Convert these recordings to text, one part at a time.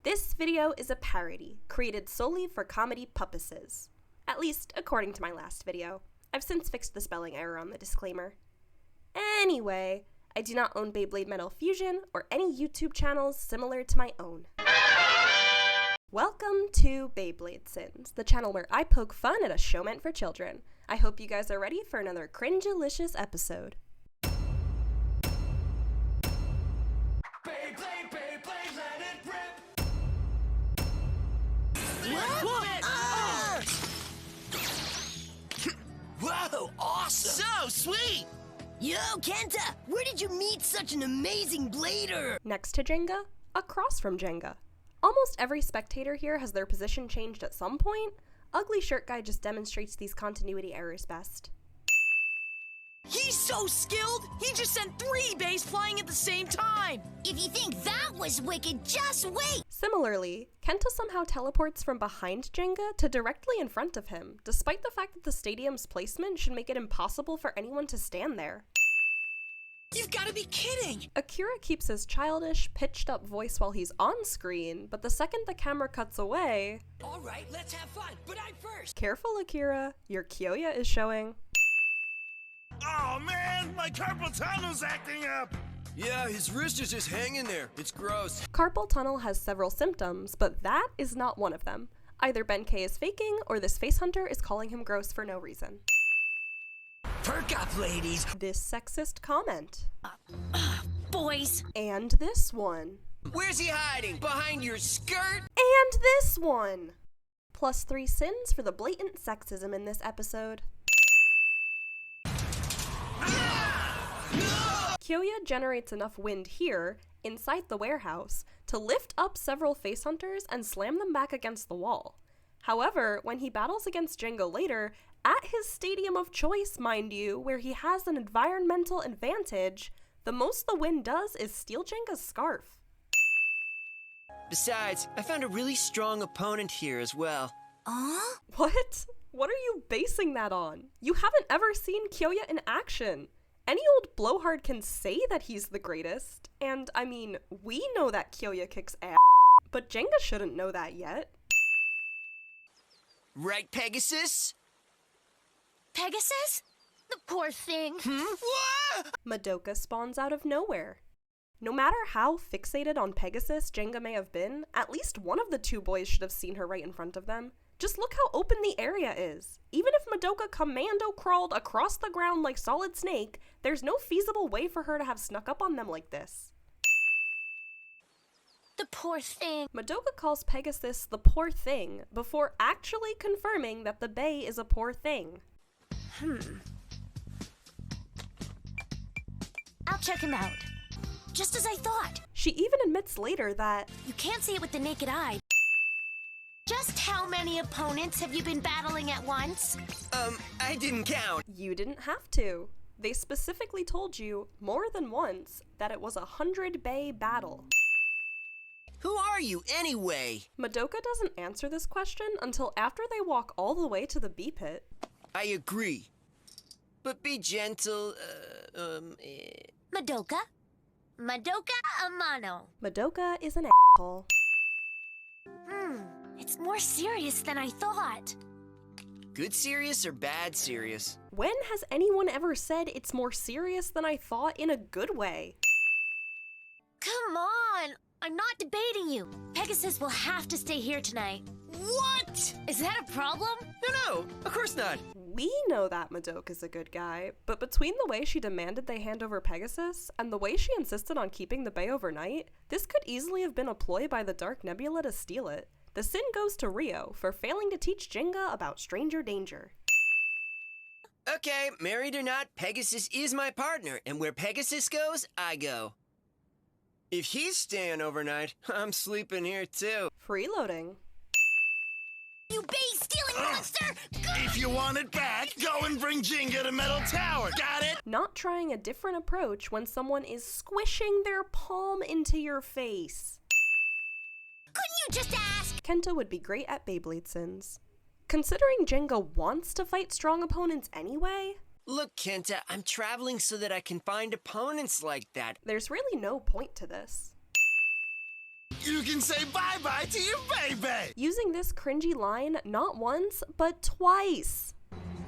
This video is a parody, created solely for comedy purposes. At least, according to my last video. I've since fixed the spelling error on the disclaimer. Anyway, I do not own Beyblade Metal Fusion or any YouTube channels similar to my own. Welcome to Beyblade Sins, the channel where I poke fun at a show meant for children. I hope you guys are ready for another cringe-alicious episode. Beyblade, Beyblade, let it rip! Whoa, awesome! So sweet! Yo, Kenta, where did you meet such an amazing blader? Next to Jenga, across from Jenga. Almost every spectator here has their position changed at some point. Ugly Shirt Guy just demonstrates these continuity errors best. He's so skilled, he just sent 3 bays flying at the same time! If you think that was wicked, just wait! Similarly, Kenta somehow teleports from behind Jenga to directly in front of him, despite the fact that the stadium's placement should make it impossible for anyone to stand there. You've gotta be kidding! Akira keeps his childish, pitched-up voice while he's on screen, but the second the camera cuts away... Alright, let's have fun, but I'm first! Careful, Akira, your Kyoya is showing. Oh man, my carpal tunnel's acting up! Yeah, his wrist is just hanging there. It's gross. Carpal tunnel has several symptoms, but that is not one of them. Either Ben-K is faking, or this face hunter is calling him gross for no reason. Perk up, ladies! This sexist comment. Boys! And this one. Where's he hiding? Behind your skirt? And this one! Plus 3 sins for the blatant sexism in this episode. Kyoya generates enough wind here, inside the warehouse, to lift up several face hunters and slam them back against the wall. However, when he battles against Jenga later, at his stadium of choice, mind you, where he has an environmental advantage, the most the wind does is steal Jenga's scarf. Besides, I found a really strong opponent here as well. What? What are you basing that on? You haven't ever seen Kyoya in action. Any old blowhard can say that he's the greatest, and I mean, we know that Kyoya kicks ass, but Jenga shouldn't know that yet. Right, Pegasus? Pegasus? The poor thing. Madoka spawns out of nowhere. No matter how fixated on Pegasus Jenga may have been, at least one of the 2 boys should have seen her right in front of them. Just look how open the area is. Even if Madoka commando crawled across the ground like Solid Snake, there's no feasible way for her to have snuck up on them like this. The poor thing. Madoka calls Pegasus the poor thing before actually confirming that the Bay is a poor thing. I'll check him out. Just as I thought. She even admits later that You can't see it with the naked eye. Just how many opponents have you been battling at once? I didn't count. you didn't have to. They specifically told you, more than once, that it was a 100-bay battle. Who are you, anyway? Madoka doesn't answer this question until after they walk all the way to the bee pit. I agree. But be gentle, Madoka? Madoka Amano. Madoka is an asshole. It's more serious than I thought. Good serious or bad serious? When has anyone ever said it's more serious than I thought in a good way? Come on! I'm not debating you. Pegasus will have to stay here tonight. What? Is that a problem? No, of course not. We know that Madoka's a good guy, but between the way she demanded they hand over Pegasus and the way she insisted on keeping the Bay overnight, this could easily have been a ploy by the Dark Nebula to steal it. The sin goes to Rio for failing to teach Jenga about stranger danger. Okay, married or not, Pegasus is my partner, and where Pegasus goes, I go. If he's staying overnight, I'm sleeping here too. Freeloading. You bay-stealing monster! If you want it back, go and bring Jenga to Metal Tower, got it? Not trying a different approach when someone is squishing their palm into your face. Couldn't you just ask? Kenta would be great at Beyblade Sins. Considering Jenga wants to fight strong opponents anyway, Look, Kenta, I'm traveling so that I can find opponents like that. there's really no point to this. You can say bye-bye to your baby! Using this cringy line not once, but twice.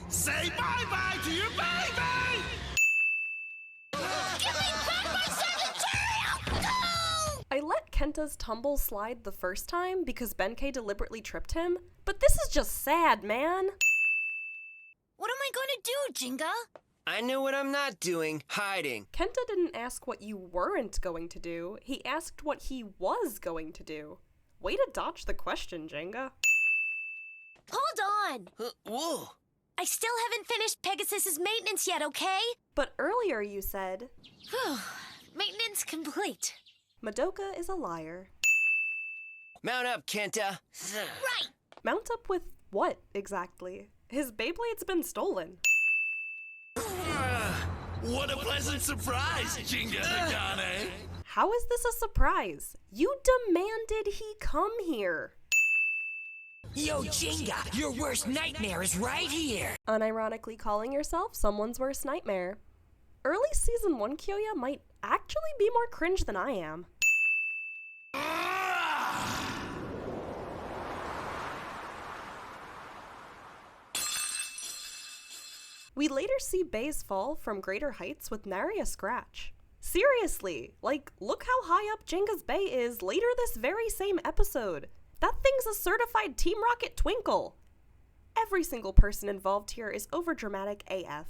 Say bye-bye to your baby! Give me back my Sagittarius! No! I let Kenta's tumble slide the first time because Benkei deliberately tripped him, but this is just sad, man. What am I going to do, Jinga? I know what I'm not doing. Hiding. Kenta didn't ask what you weren't going to do, he asked what he was going to do. Way to dodge the question, Jenga. Hold on! Whoa. I still haven't finished Pegasus's maintenance yet, okay? But earlier you said, Maintenance complete. Madoka is a liar. Mount up, Kenta. Right! Mount up with what, exactly? His Beyblade's been stolen. What a pleasant surprise, Jinga Nagane! How is this a surprise? You demanded he come here. Yo, Jinga, your worst nightmare is right here. Unironically calling yourself someone's worst nightmare. Early season 1 Kyoya might actually be more cringe than I am. We later see Bei's fall from greater heights with nary a scratch. Seriously, like, look how high up Jenga's Bei is later this very same episode. That thing's a certified Team Rocket twinkle. Every single person involved here is overdramatic AF.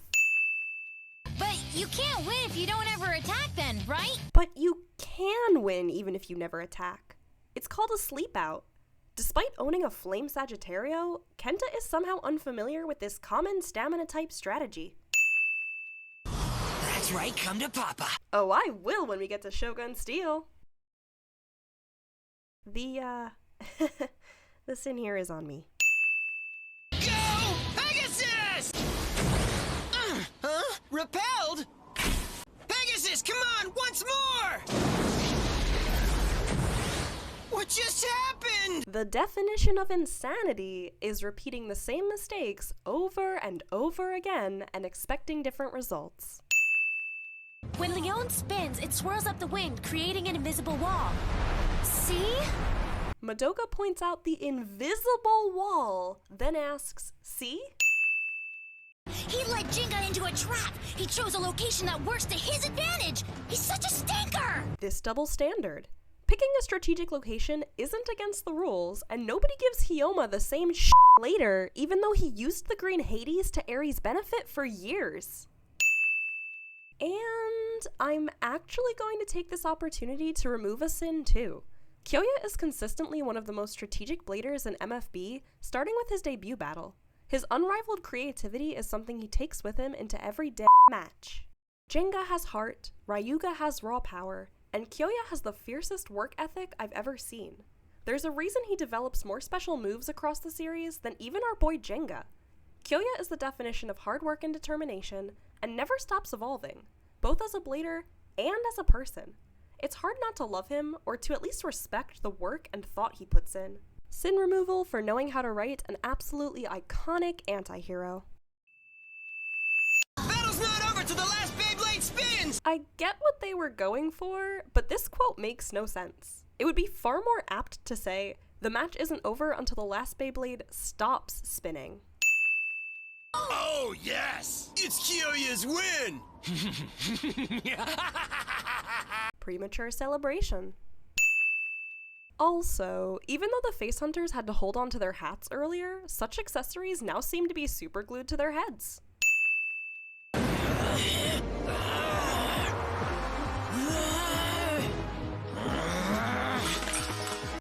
But you can't win if you don't ever attack then, right? But you can win even if you never attack. It's called a sleep out. Despite owning a Flame Sagittario, Kenta is somehow unfamiliar with this common stamina-type strategy. That's right, come to Papa. Oh, I will when we get to Shogun Steel. The sin here is on me. Go, Pegasus! Huh? Repelled? Pegasus, come on, once more! What just happened? The definition of insanity is repeating the same mistakes over and over again and expecting different results. When Leone spins, it swirls up the wind, creating an invisible wall. See? Madoka points out the invisible wall, then asks, see? He led Jinga into a trap. He chose a location that works to his advantage. He's such a stinker. This double standard. Picking a strategic location isn't against the rules, and nobody gives Hyoma the same shit later, even though he used the green Hades to Ares' benefit for years. And I'm actually going to take this opportunity to remove a sin too. Kyoya is consistently one of the most strategic bladers in MFB, starting with his debut battle. His unrivaled creativity is something he takes with him into every match. Jenga has heart, Ryuga has raw power, and Kyoya has the fiercest work ethic I've ever seen. There's a reason he develops more special moves across the series than even our boy Jenga. Kyoya is the definition of hard work and determination, and never stops evolving, both as a blader and as a person. It's hard not to love him, or to at least respect the work and thought he puts in. Sin removal for knowing how to write an absolutely iconic anti-hero. Battle's not over till the last Beyblade spins! I get what they were going for, but this quote makes no sense. It would be far more apt to say, the match isn't over until the last Beyblade stops spinning. Oh, yes! It's Kyoya's win! Premature celebration. Also, even though the face hunters had to hold on to their hats earlier, such accessories now seem to be super glued to their heads.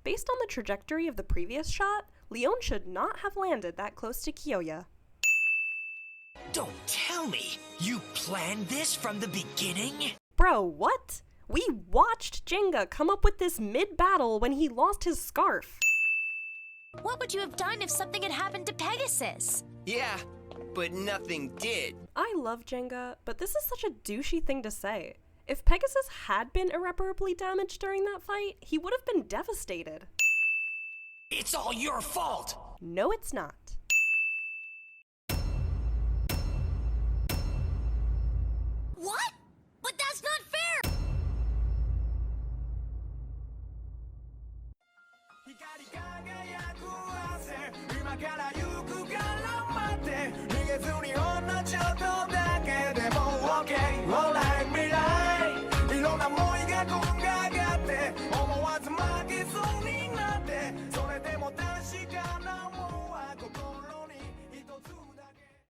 Based on the trajectory of the previous shot, Leone should not have landed that close to Kyoya. Don't tell me, you planned this from the beginning? Bro, what? We watched Jenga come up with this mid-battle when he lost his scarf. What would you have done if something had happened to Pegasus? Yeah, but nothing did. I love Jenga, but this is such a douchey thing to say. If Pegasus had been irreparably damaged during that fight, he would have been devastated. It's all your fault! No, it's not. What? But that's not fair! 光る汗今から行くから